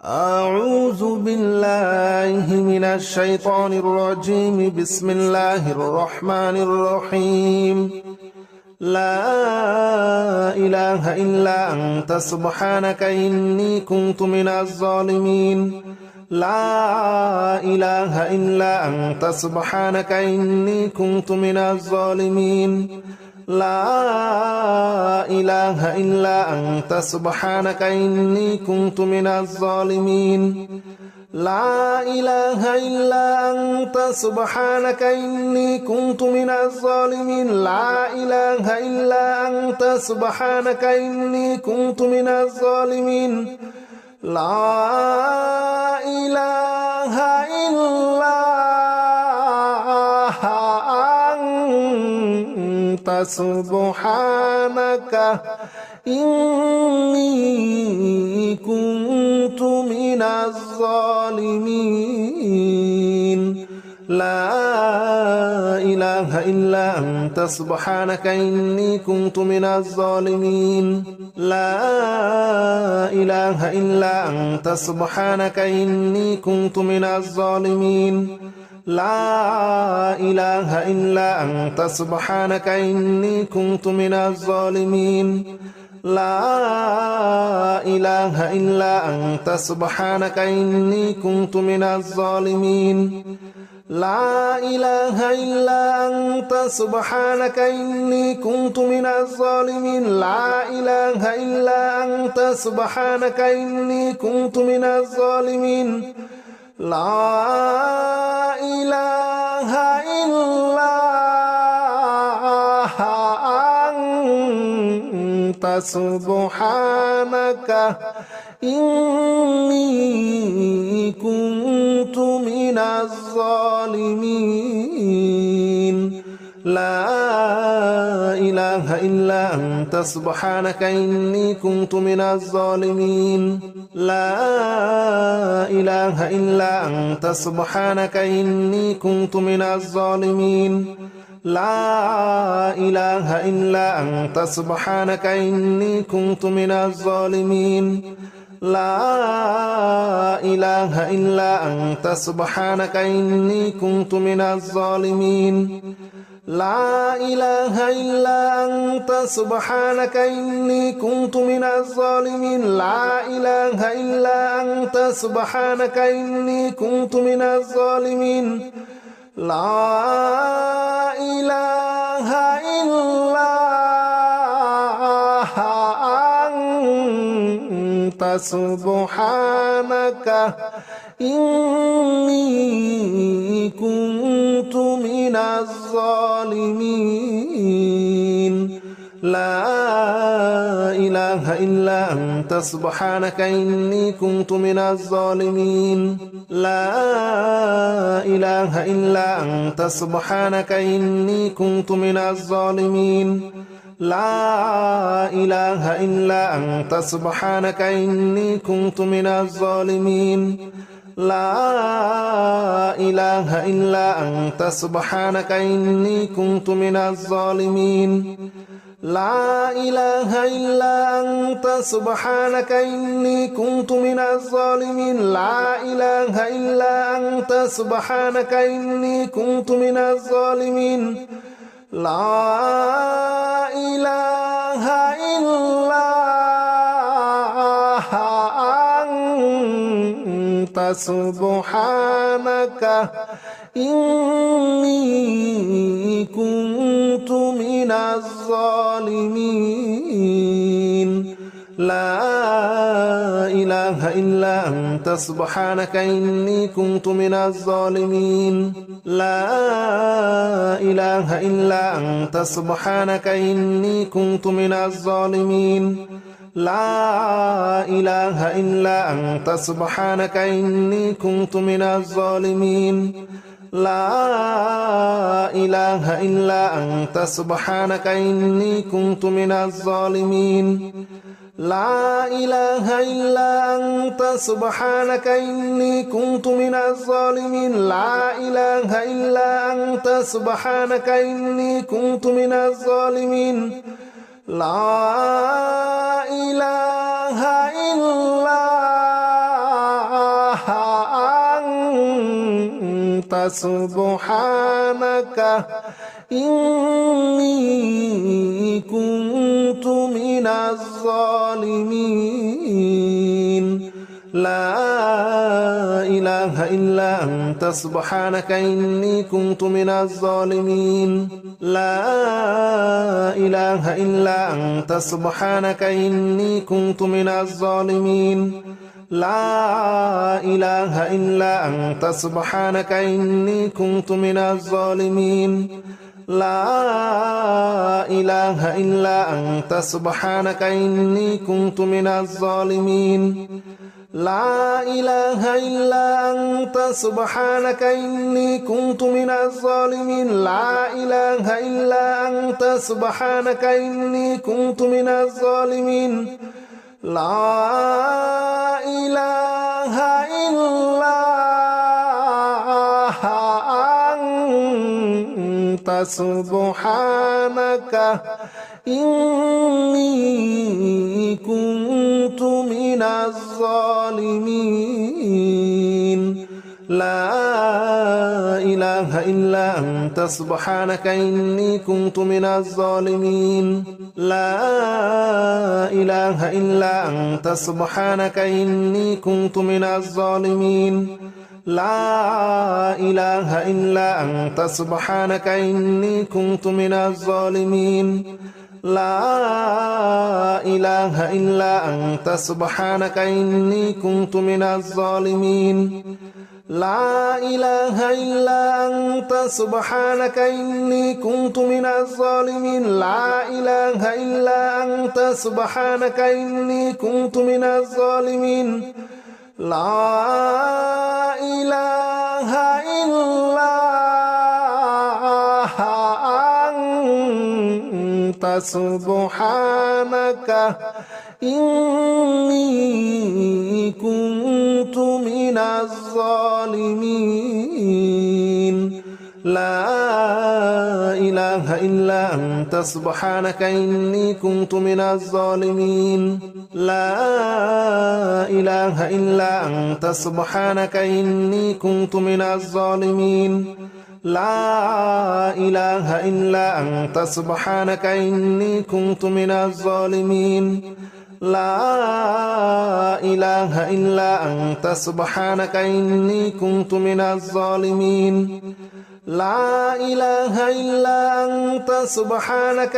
أعوذ بالله من الشيطان الرجيم. بسم الله الرحمن الرحيم. لا إله إلا أنت سبحانك إني كنت من الظالمين. لا إله إلا أنت سبحانك إني كنت من الظالمين. لا إله إلا أنت سبحانك إني كنت من الظالمين. لا إله إلا أنت سبحانك إني كنت من الظالمين. لا إله إلا أنت سبحانك إني كنت من الظالمين. لا إله إلا أنت سبحانك إني كنت من الظالمين. لا إله إلا أنت سبحانك إني كنت من الظالمين. لا إله إلا أنت سبحانك إني كنت من الظالمين. لا إله إلا أنت سبحانك إني كنت من الظالمين. لا إله إلا أنت سبحانك إني كنت من الظالمين. لا إله إلا أنت سبحانك إني كنت من الظالمين. لا إله إلا أنت سبحانك إني كنت من الظالمين. لا إله إلا أنت سبحانك إني كنت من الظالمين. لا إله إلا أنت سبحانك إني كنت من الظالمين. لا إله إلا أنت سبحانك إني كنت من الظالمين. لا إله إلا أنت سبحانك إني كنت من الظالمين. لا إله إلا أنت سبحانك إني كنت من الظالمين. لا إله إلا أنت سبحانك إني كنت من الظالمين. لا إله إلا أنت سبحانك إني كنت من الظالمين. لا إله إلا أنت سبحانك إني كنت من الظالمين. لا إله إلا أنت سبحانك إني كنت من الظالمين. لا إله إلا أنت سبحانك إني كنت من الظالمين. لا إله إلا أنت سبحانك إني كنت من الظالمين. لا إله إلا أنت سبحانك إني كنت من الظالمين. لا إله إلا أنت سبحانك إني كنت من الظالمين. لا إله إلا أنت سبحانك إني كنت من الظالمين. لا إله إلا أنت سبحانك إني كنت من الظالمين. لا إله إلا أنت سبحانك إني كنت من الظالمين. لا إله إلا أنت سبحانك إني كنت من الظالمين. لا إله إلا أنت سبحانك إني كنت من الظالمين. لا إله إلا أنت سبحانك إني كنت من الظالمين. لا إله إلا أنت سبحانك إني كنت من الظالمين. لا إله إلا أنت سبحانك إني كنت من الظالمين. لا إله إلا سبحانك إني كنت من الظالمين لا إله إلا أنت سبحانك إني كنت من الظالمين لا إله إلا أنت سبحانك إني كنت من الظالمين لا إله إلا أنت سبحانك إني كنت من الظالمين لا إله إلا أنت سبحانك إني كنت من الظالمين لا إله إلا أنت سبحانك إني كنت من الظالمين لا إله إلا أنت سبحانك إني كنت من الظالمين لا إله إلا أنت سبحانك إني كنت من الظالمين لا إله إلا أنت سبحانك إني كنت من الظالمين لا إله إلا أنت سبحانك إني كنت من الظالمين لا إله إلا أنت سبحانك إني كنت من الظالمين لا إله إلا أنت سبحانك إني كنت من الظالمين لا إله إلا أنت سبحانك إني كنت من الظالمين لا إله إلا أنت سبحانك إني كنت من الظالمين لا إله إلا أنت سبحانك إني كنت من الظالمين لا إله إلا أنت سبحانك إني كنت من الظالمين لا إله إلا أنت سبحانك إني كنت من الظالمين لا إله إلا أنت سبحانك إني كنت من الظالمين لا إله إلا أنت سبحانك إني كنت من الظالمين لا إله إلا أنت سبحانك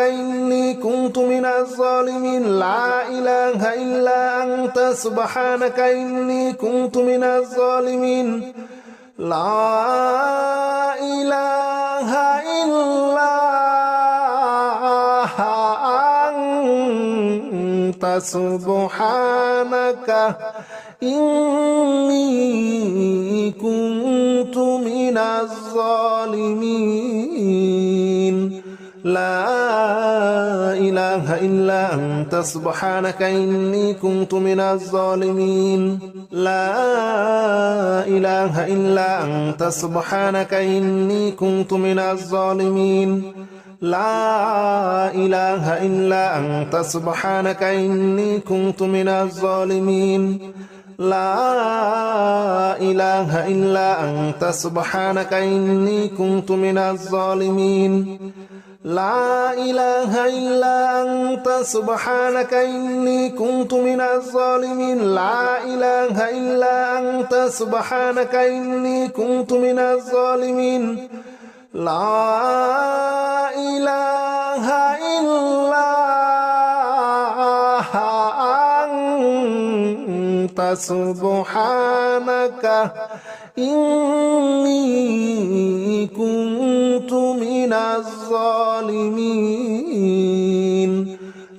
إني كنت من الظالمين لا إله إلا أنت سبحانك إني كنت من الظالمين لا إله إلا أنت سبحانك إني كنت من الظالمين لا إله إلا أنت سبحانك إني كنت من الظالمين لا إله إلا أنت سبحانك إني كنت من الظالمين لا إله إلا أنت سبحانك إني كنت من الظالمين لا إله إلا أنت سبحانك إني كنت من الظالمين لا إله إلا أنت سبحانك إني كنت من الظالمين لا إله إلا أنت سبحانك إني كنت من الظالمين لا إله إلا أنت سبحانك إني كنت من الظالمين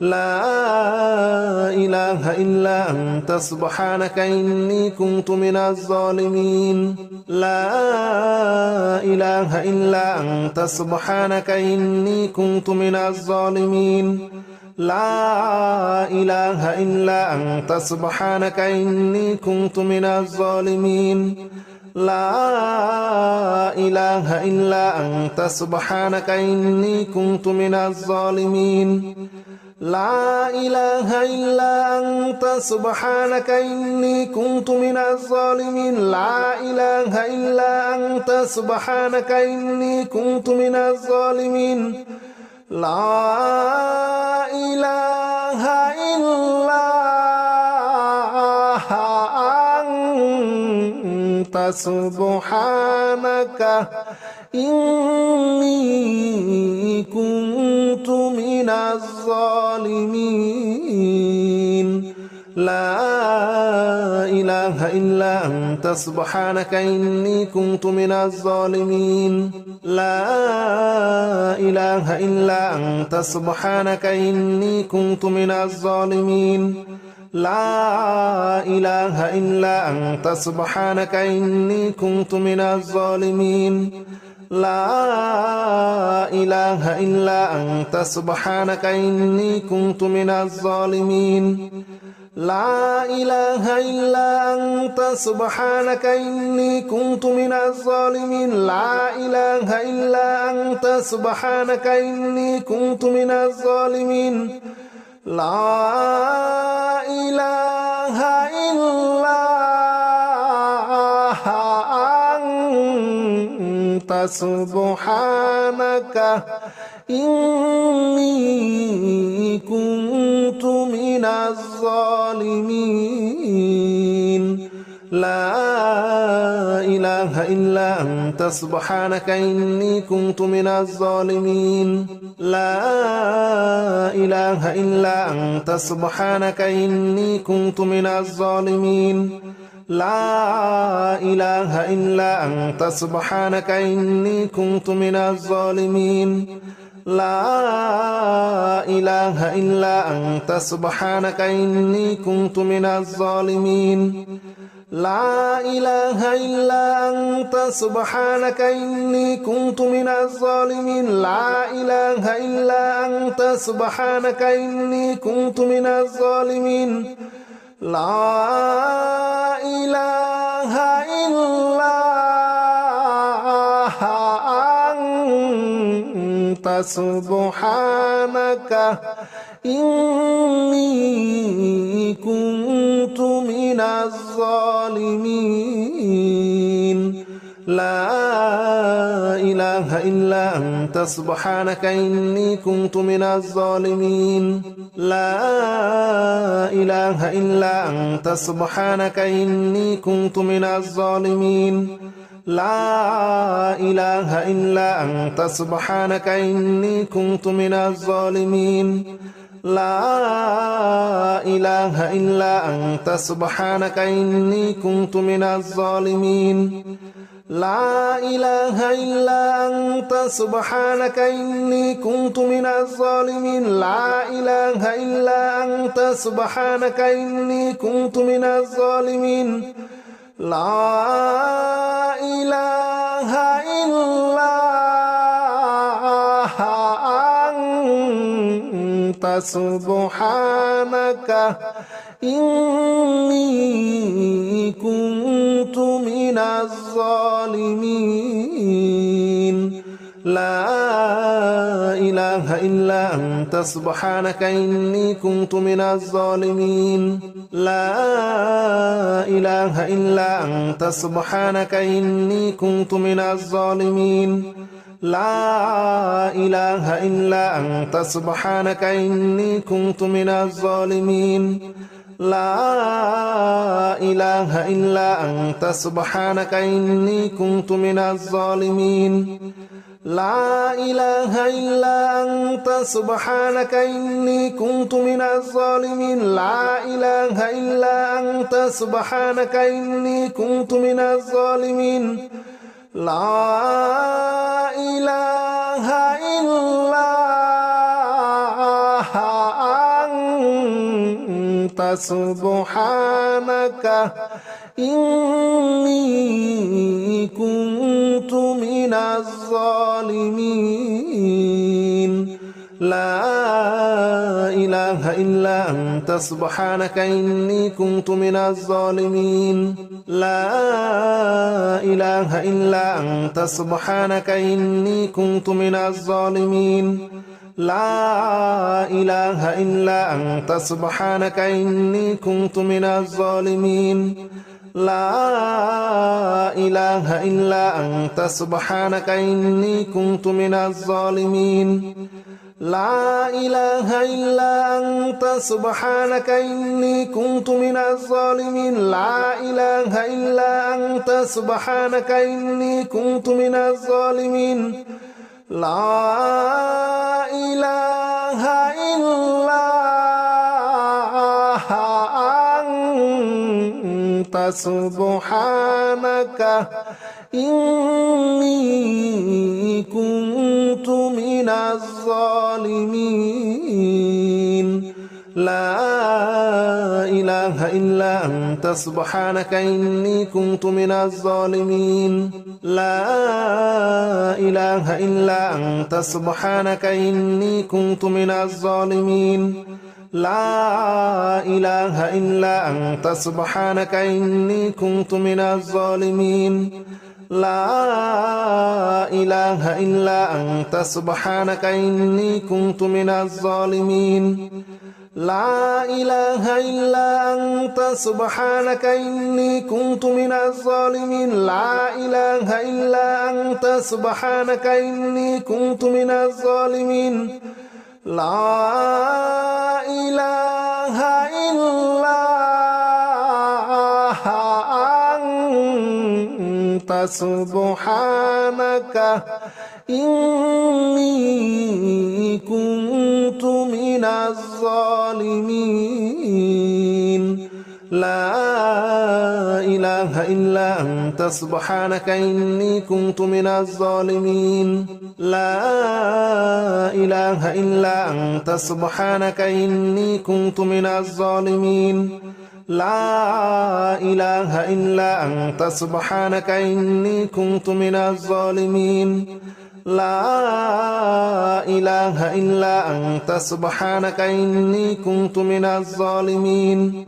لا إله إلا أنت سبحانك إني كنت من الظالمين لا إله إلا أنت سبحانك إني كنت من الظالمين لا إله إلا أنت سبحانك إني كنت من الظالمين لا إله إلا أنت سبحانك إني كنت من الظالمين لا إله إلا أنت سبحانك إني كنت من الظالمين لا إله إلا أنت سبحانك إني كنت من الظالمين لا إله إلا أنت سبحانك إني كنت من الظالمين لا إله إلا أنت سبحانك إني كنت من الظالمين لا إله إلا أنت سبحانك إني كنت من الظالمين لا إله إلا أنت سبحانك إني كنت من الظالمين لا إله إلا أنت سبحانك إني كنت من الظالمين لا إله إلا أنت سبحانك إني كنت من الظالمين لا إله إلا أنت سبحانك إني كنت من الظالمين لا إله إلا أنت سبحانك إني كنت من الظالمين لا إله إلا أنت سبحانك إني كنت من الظالمين لا إله إلا أنت سبحانك إني كنت من الظالمين لا إله إلا أنت سبحانك إني كنت من الظالمين لا إله إلا أنت سبحانك إني كنت من الظالمين لا إله إلا أنت سبحانك إني كنت من الظالمين لا إله إلا أنت سبحانك إني كنت من الظالمين لا إله إلا أنت سبحانك إني كنت من الظالمين لا إله إلا أنت سبحانك إني كنت من الظالمين لا إله إلا أنت سبحانك إني كنت من الظالمين لا إله إلا أنت سبحانك إني كنت من الظالمين لا إله إلا أنت سبحانك إني كنت من الظالمين لا إله إلا أنت سبحانك إني كنت من الظالمين لا إله إلا أنت سبحانك إني كنت من الظالمين لا إله إلا أنت سبحانك إني كنت من الظالمين لا إله إلا أنت سبحانك إني كنت من الظالمين لا إله إلا أنت سبحانك إني كنت من الظالمين لا إله إلا أنت سبحانك إني كنت من الظالمين لا إله إلا أنت سبحانك إني كنت من الظالمين لا إله إلا أنت سبحانك إني كنت من الظالمين لا إله إلا أنت سبحانك إني كنت من الظالمين لا إله إلا أنت سبحانك إني كنت من الظالمين لا إله إلا أنت سبحانك إني كنت من الظالمين لا إله إلا أنت سبحانك إني كنت من الظالمين لا إله إلا أنت سبحانك إني كنت من الظالمين لا إله إلا أنت سبحانك إني كنت من الظالمين لا إله إلا أنت سبحانك إني كنت من الظالمين لا إله إلا أنت سبحانك إني كنت من الظالمين لا إله إلا أنت سبحانك إني كنت من الظالمين لا إله إلا أنت سبحانك إني كنت من الظالمين لا إله إلا أنت سبحانك إني كنت من الظالمين لا إله إلا أنت سبحانك إني كنت من الظالمين لا إله إلا أنت سبحانك إني كنت من الظالمين لا إله إلا أنت سبحانك إني كنت من الظالمين لا إله إلا أنت سبحانك إني كنت من الظالمين لا إله إلا أنت سبحانك إني كنت من الظالمين لا إله إلا أنت سبحانك إني كنت من الظالمين لا إله إلا أنت سبحانك إني كنت من الظالمين لا إله إلا أنت سبحانك إني كنت من الظالمين لا إله إلا أنت سبحانك إني كنت من الظالمين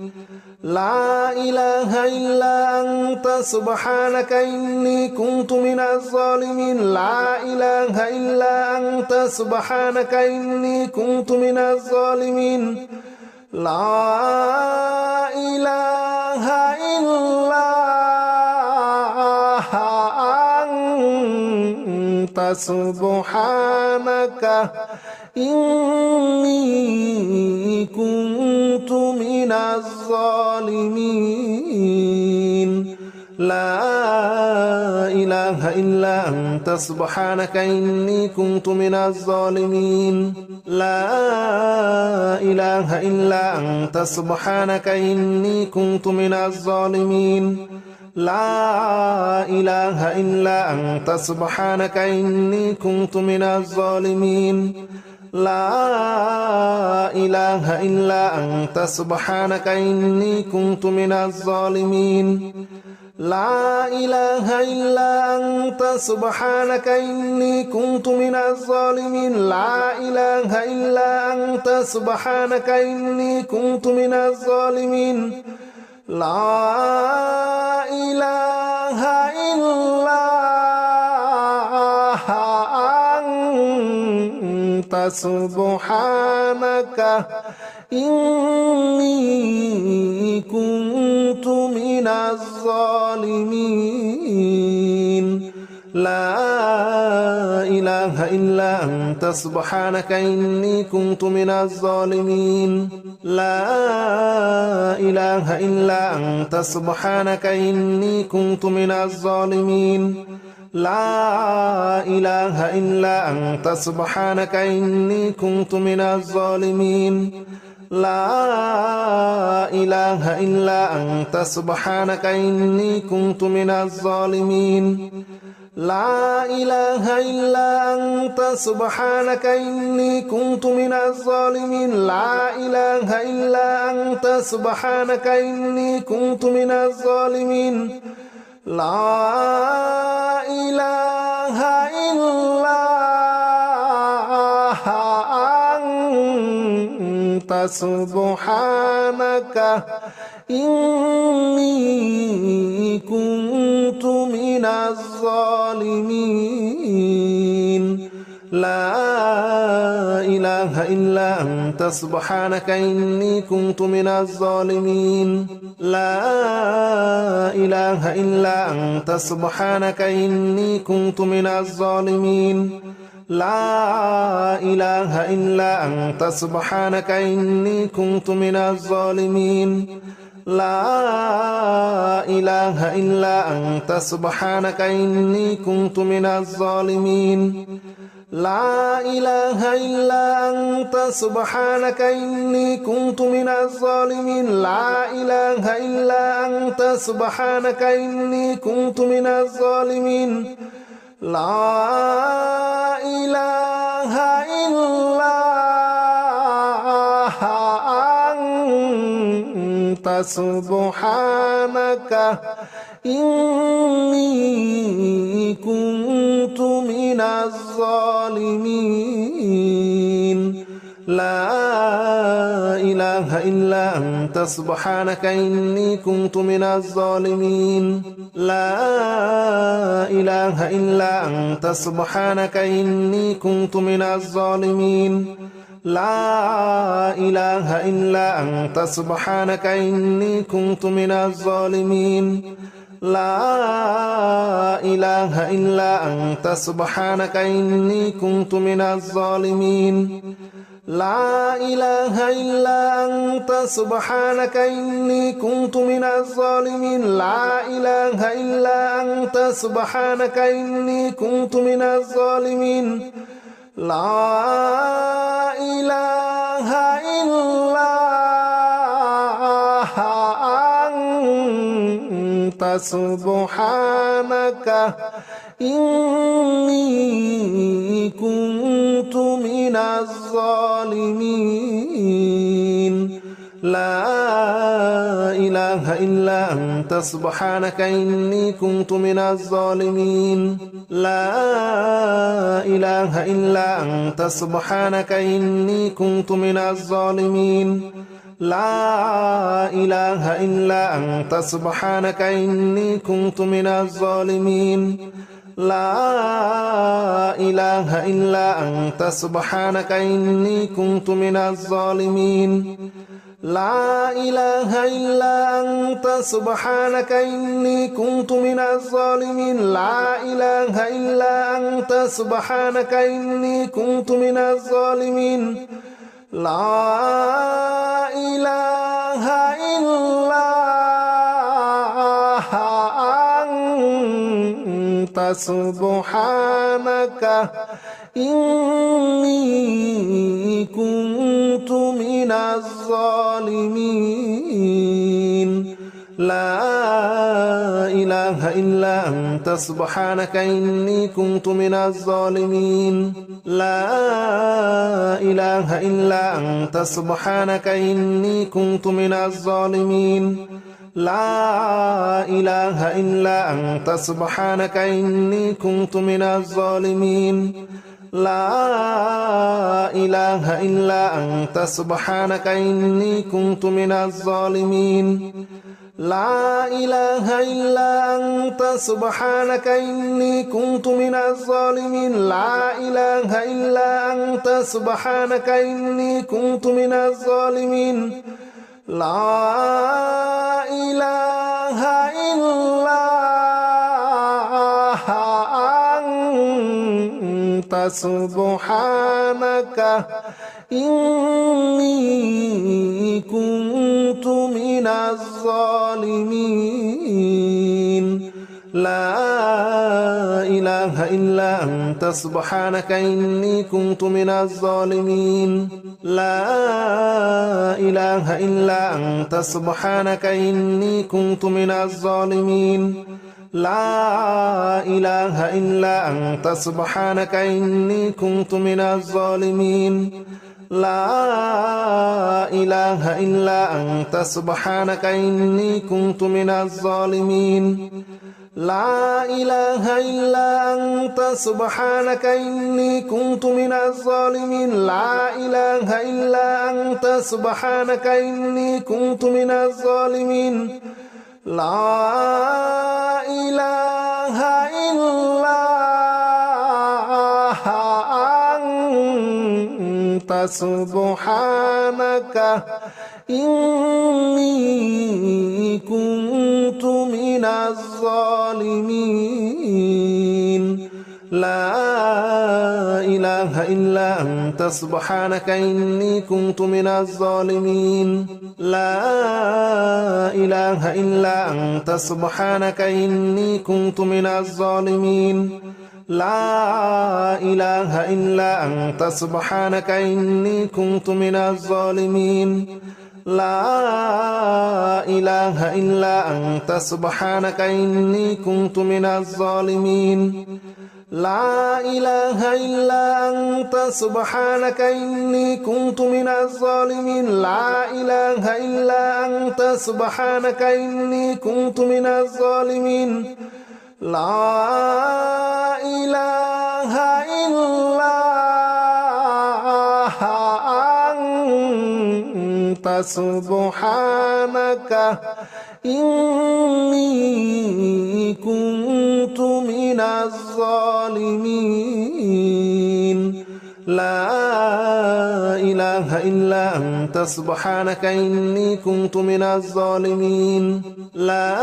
لا إله إلا أنت سبحانك إني كنت من الظالمين لا إله إلا أنت سبحانك إني كنت من الظالمين لا إله إلا أنت سبحانك إني كنت من الظالمين لا إله إلا أنت سبحانك إني كنت من الظالمين لا إله إلا أنت سبحانك إني كنت من الظالمين لا إله إلا أنت سبحانك إني كنت من الظالمين لا إله إلا أنت سبحانك إني كنت من الظالمين لا إله إلا أنت سبحانك إني كنت من الظالمين لا إله إلا أنت سبحانك إني كنت من الظالمين لا إله إلا أنت سبحانك إني كنت من الظالمين لا إله إلا أنت سبحانك إني كنت من الظالمين لا إله إلا أنت سبحانك إني كنت من الظالمين لا إله إلا أنت سبحانك إني كنت من الظالمين لا إله إلا أنت سبحانك إني كنت من الظالمين لا إله إلا أنت سبحانك إني كنت من الظالمين لا إله إلا أنت سبحانك إني كنت من الظالمين لا إله إلا أنت سبحانك إني كنت من الظالمين لا إله إلا أنت سبحانك إني كنت من الظالمين لا إله إلا أنت سبحانك إني كنت من الظالمين لا إله إلا أنت سبحانك إني كنت من الظالمين لا إله إلا أنت سبحانك إني كنت من الظالمين لا إله إلا أنت سبحانك إني كنت من الظالمين لا إله إلا أنت سبحانك إني كنت من الظالمين لا إله إلا أنت سبحانك إني كنت من الظالمين لا إله إلا أنت سبحانك إني كنت من الظالمين لا إله إلا أنت سبحانك إني كنت من الظالمين لا إله إلا أنت سبحانك إني كنت من الظالمين لا إله إلا أنت سبحانك إني كنت من الظالمين لا إله إلا أنت سبحانك إني كنت من الظالمين لا إله إلا أنت سبحانك إني كنت من الظالمين لا إله إلا أنت سبحانك إني كنت من الظالمين لا إله إلا أنت سبحانك إني كنت من الظالمين لا إله إلا أنت سبحانك إني كنت من الظالمين لا إله إلا أنت سبحانك إني كنت من الظالمين لا إله إلا أنت سبحانك إني كنت من الظالمين لا إله إلا أنت سبحانك إني كنت من الظالمين لا إله إلا أنت سبحانك إني كنت من الظالمين لا إله إلا أنت سبحانك إني كنت من الظالمين لا إله إلا أنت سبحانك إني كنت من الظالمين لا إله إلا أنت سبحانك إني كنت من الظالمين لا إله إلا أنت سبحانك إني كنت من الظالمين لا إله إلا أنت سبحانك إني كنت من الظالمين لا إله إلا أنت سبحانك إني كنت من الظالمين لا إله إلا أنت سبحانك إني كنت من الظالمين لا إله إلا أنت سبحانك إني كنت من الظالمين لا إله إلا أنت سبحانك إني كنت من الظالمين لا إله إلا أنت سبحانك إني كنت من الظالمين لا إله إلا أنت سبحانك إني كنت من الظالمين لا إله إلا أنت سبحانك إني كنت من الظالمين لا إله إلا أنت سبحانك إني كنت من الظالمين لا إله إلا أنت سبحانك إني كنت من الظالمين لا إله إلا أنت أنت سبحانك إني كنت من الظالمين لا إله إلا أنت سبحانك إني كنت من الظالمين لا إله إلا أنت سبحانك إني كنت من الظالمين لا إله إلا أنت سبحانك إني كنت من الظالمين لا إله إلا أنت سبحانك إني كنت من الظالمين لا إله إلا أنت سبحانك إني كنت من الظالمين لا إله إلا أنت سبحانك إني كنت من الظالمين لا إله إلا أنت سبحانك إني كنت من الظالمين لا إله إلا أنت سبحانك إني كنت من الظالمين لا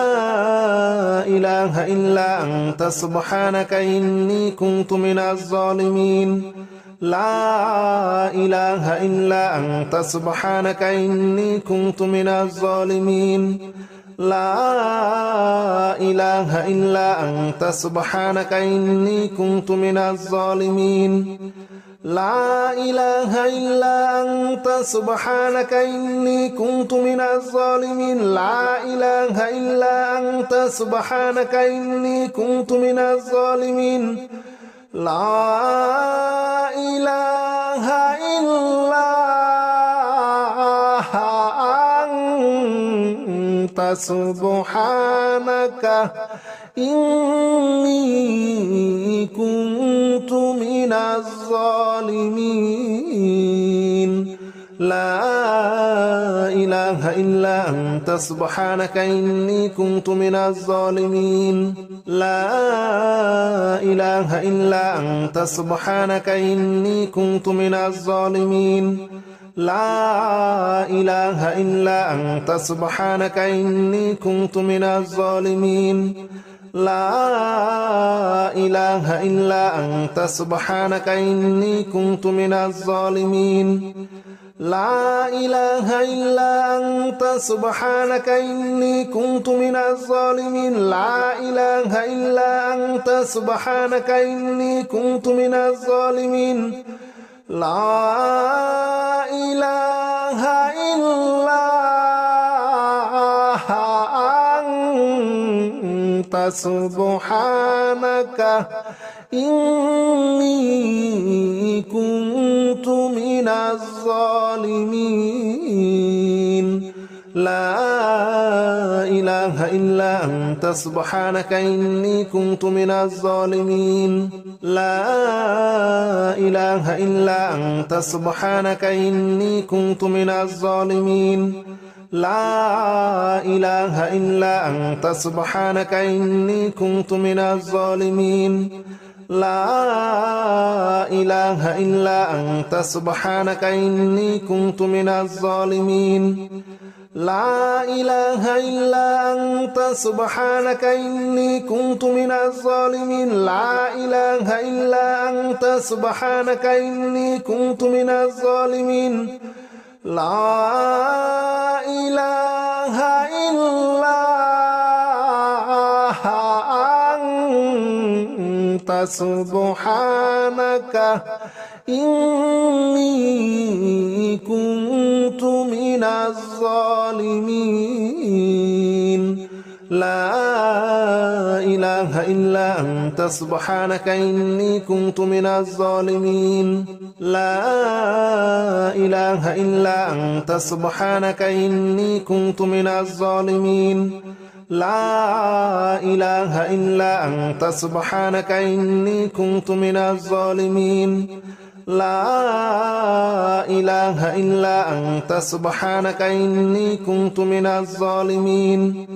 إله إلا أنت سبحانك إني كنت من الظالمين لا إله إلا أنت سبحانك إني كنت من الظالمين لا إله إلا أنت سبحانك إني كنت من الظالمين لا إله إلا أنت سبحانك إني كنت من الظالمين لا إله إلا أنت سبحانك إني كنت من الظالمين لا إله إلا أنت سبحانك إني كنت من الظالمين لا إله إلا أنت سبحانك إني كنت من الظالمين لا إله إلا أنت سبحانك إني كنت من الظالمين لا إله إلا أنت سبحانك إني كنت من الظالمين لا إله إلا أنت سبحانك إني كنت من الظالمين لا إله إلا أنت سبحانك إني كنت من الظالمين لا إله إلا أنت سبحانك إني كنت من الظالمين لا إله إلا أنت سبحانك إني كنت من الظالمين لا إله إلا أنت سبحانك إني كنت من الظالمين لا إله إلا أنت سبحانك إني كنت من الظالمين لا إله إلا أنت سبحانك إني كنت من الظالمين لا إله إلا أنت سبحانك إني كنت من الظالمين لا إله إلا أنت سبحانك إني كنت من الظالمين لا إله إلا أنت سبحانك إني كنت من الظالمين لا إله إلا أنت سبحانك إني كنت من الظالمين لا إله إلا أنت سبحانك إني كنت من الظالمين لا إله إلا أنت سبحانك إني كنت من الظالمين لا إله إلا أنت سبحانك إني كنت من الظالمين لا إله إلا أنت سبحانك إني كنت من الظالمين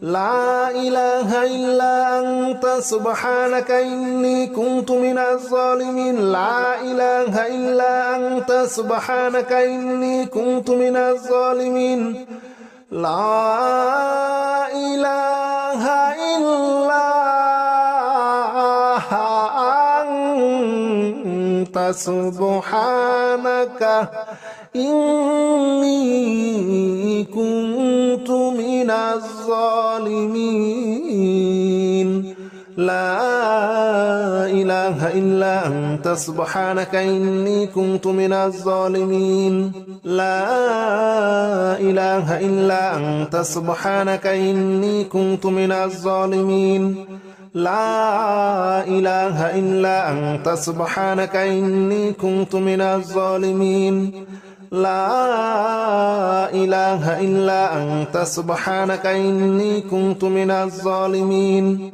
لا إله إلا أنت سبحانك إني كنت من الظالمين لا إله إلا أنت سبحانك إني كنت من الظالمين لا إله إلا أنت سبحانك إني كنت من الظالمين لا إله إلا أنت سبحانك إني كنت من الظالمين لا إله إلا أنت سبحانك إني كنت من الظالمين لا إله إلا أنت سبحانك إني كنت من الظالمين لا إله إلا أنت سبحانك إني كنت من الظالمين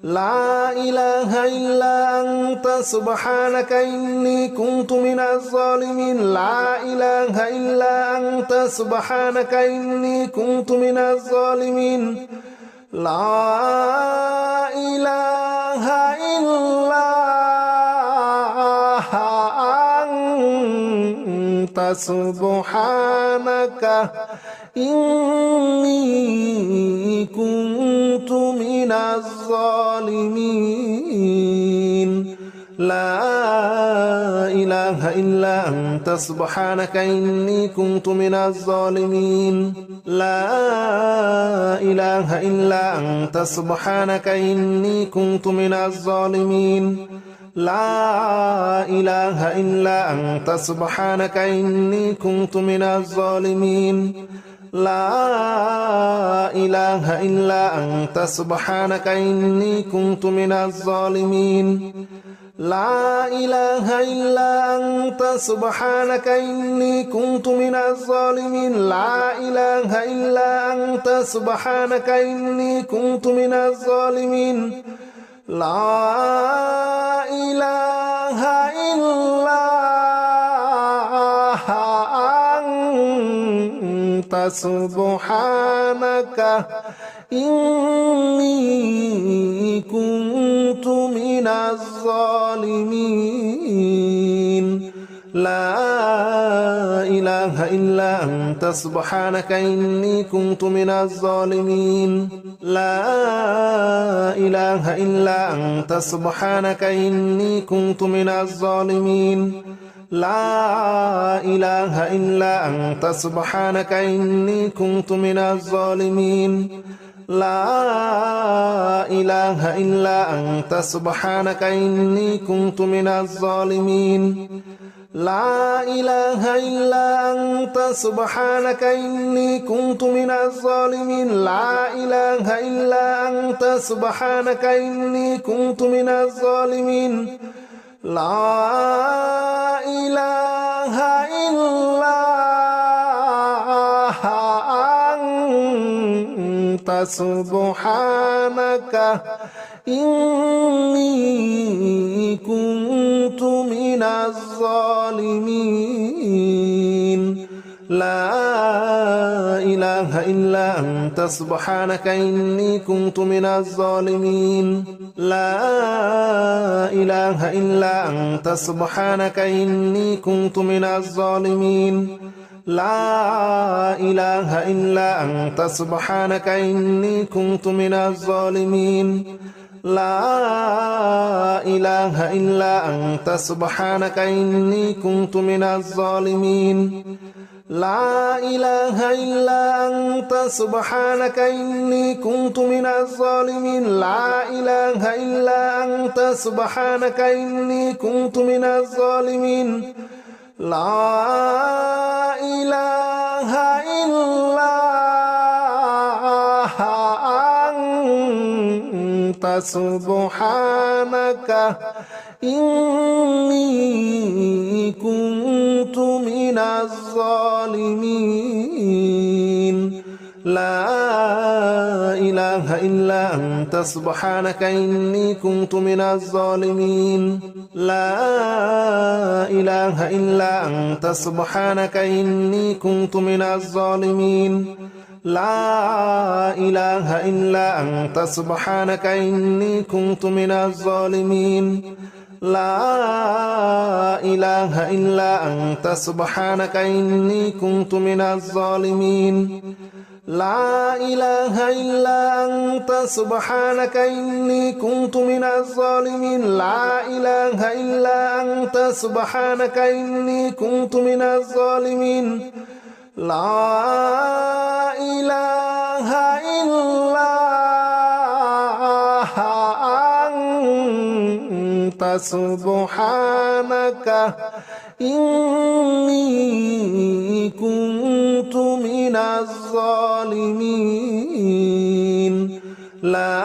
لا إله إلا أنت سبحانك إني كنت من الظالمين لا إله إلا أنت سبحانك إني كنت من الظالمين لا إله إلا أنت سبحانك إني كنت من الظالمين لا إله إلا أنت سبحانك إني كنت من الظالمين لا إله إلا أنت سبحانك إني كنت من الظالمين لا إله إلا أنت سبحانك إني كنت من الظالمين لا إله إلا أنت سبحانك إني كنت من الظالمين لا إله إلا أنت سبحانك إني كنت من الظالمين لا إله إلا أنت سبحانك إني كنت من الظالمين لا إله إلا أنت سبحانك إني كنت من الظالمين لا إله إلا أنت سبحانك إني كنت من الظالمين لا إله إلا أنت سبحانك إني كنت من الظالمين لا إله إلا أنت سبحانك إني كنت من الظالمين لا إله إلا أنت سبحانك إني كنت من الظالمين لا إله إلا أنت سبحانك إني كنت من الظالمين لا إله إلا أنت سبحانك إني كنت من الظالمين لا إله إلا أنت سبحانك إني كنت من الظالمين لا إله إلا أنت سبحانك إني كنت من الظالمين لا إله إلا أنت سبحانك إني كنت من الظالمين لا إله إلا أنت سبحانك إني كنت من الظالمين لا إله إلا أنت سبحانك إني كنت من الظالمين لا إله إلا أنت سبحانك إني كنت من الظالمين لا إله إلا أنت سبحانك إني كنت من الظالمين لا إله إلا أنت سبحانك إني كنت من الظالمين لا إله إلا أنت سبحانك إني كنت من الظالمين لا إله إلا أنت سبحانك إني كنت من الظالمين لا إله إلا أنت سبحانك إني كنت من الظالمين لا إله إلا أنت سبحانك إني كنت من الظالمين لا إله إلا أنت سبحانك إني كنت من الظالمين لا إله إلا أنت سبحانك إني كنت من الظالمين لا إله إلا أنت سبحانك إني كنت من الظالمين لا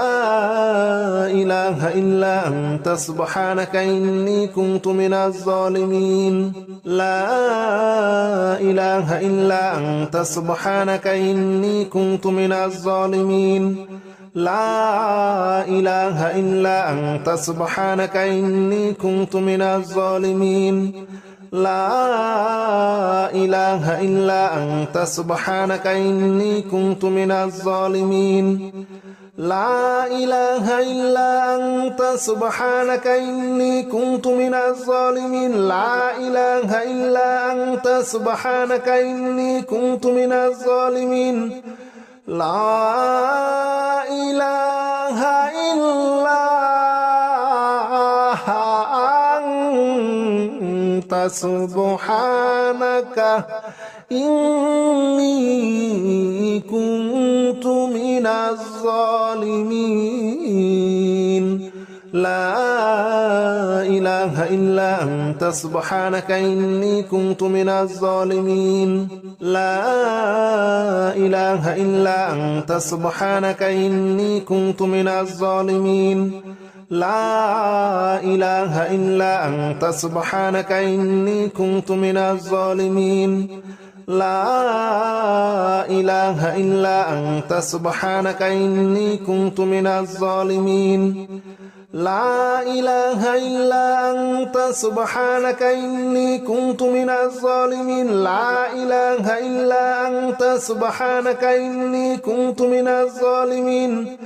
إله إلا أنت سبحانك إني كنت من الظالمين لا إله إلا أنت سبحانك إني كنت من الظالمين لا إله إلا أنت سبحانك إني كنت من الظالمين لا إله إلا أنت سبحانك إني كنت من الظالمين لا إله إلا أنت سبحانك إني كنت من الظالمين لا إله إلا أنت سبحانك إني كنت من الظالمين لا إله إلا أنت سبحانك إني كنت من الظالمين لا إله إلا أنت سبحانك إني كنت من الظالمين لا إله إلا أنت سبحانك إني كنت من الظالمين لا إله إلا أنت سبحانك إني كنت من الظالمين لا إله إلا أنت سبحانك إني كنت من الظالمين لا إله إلا أنت سبحانك إني كنت من الظالمين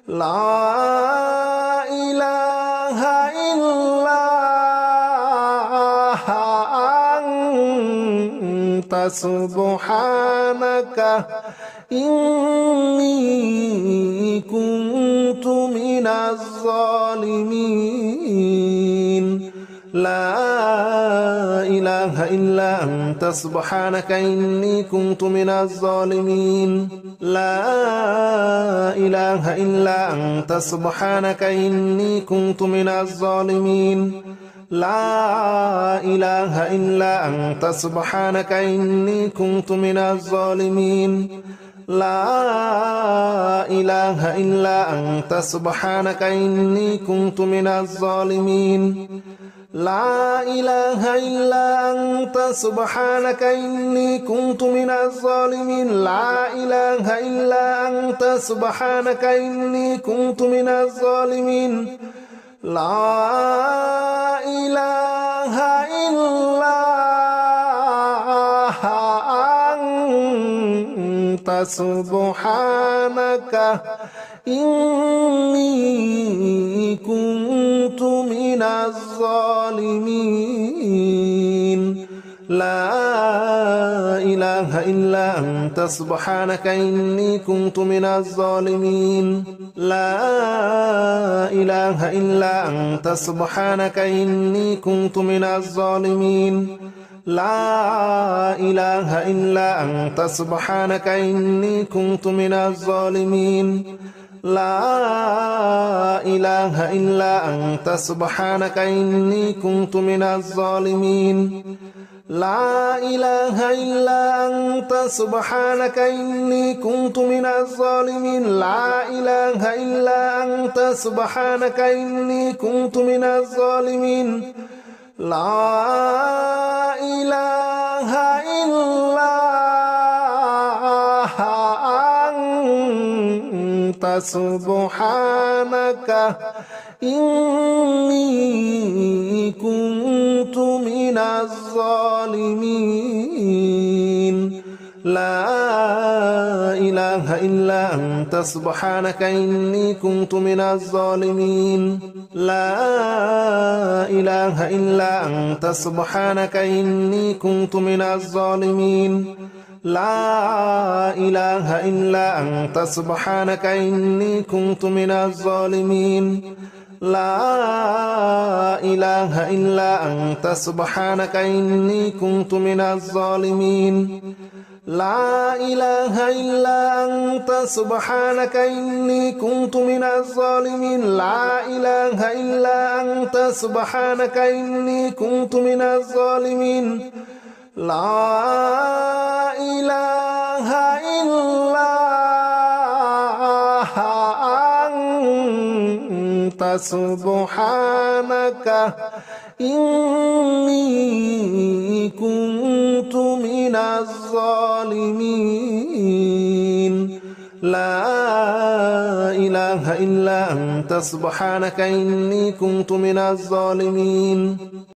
لا إله إلا أنت سبحانك إني كنت من الظالمين لا إله إلا أنت سبحانك إني كنت من الظالمين لا إله إلا أنت سبحانك إني كنت من الظالمين لا إله إلا أنت سبحانك إني كنت من الظالمين لا إله إلا أنت سبحانك إني كنت من الظالمين لا إله إلا أنت سبحانك إني كنت من الظالمين لا إله إلا أنت سبحانك إني كنت من الظالمين لا إله إلا أنت سبحانك إني كنت من الظالمين لا إله إلا أنت سبحانك إني كنت من الظالمين لا إله إلا أنت سبحانك إني كنت من الظالمين لا إله إلا أنت سبحانك إني كنت من الظالمين لا إله إلا أنت سبحانك إني كنت من الظالمين لا إله إلا أنت سبحانك إني كنت من الظالمين لا إله إلا أنت سبحانك إني كنت من الظالمين لا إله إلا أنت سبحانك إني كنت من الظالمين لا إله إلا أنت سبحانك إني كنت من الظالمين لا إله إلا أنت سبحانك إني كنت من الظالمين لا إله إلا أنت سبحانك إني كنت من الظالمين لا إله إلا أنت سبحانك إني كنت من الظالمين لا إله إلا أنت سبحانك إني كنت من الظالمين لا إله إلا أنت سبحانك إني كنت من الظالمين لا إله إلا أنت سبحانك إني كنت من الظالمين لا إله إلا أنت سبحانك إني كنت من الظالمين لا إله إلا أنت سبحانك إني كنت من الظالمين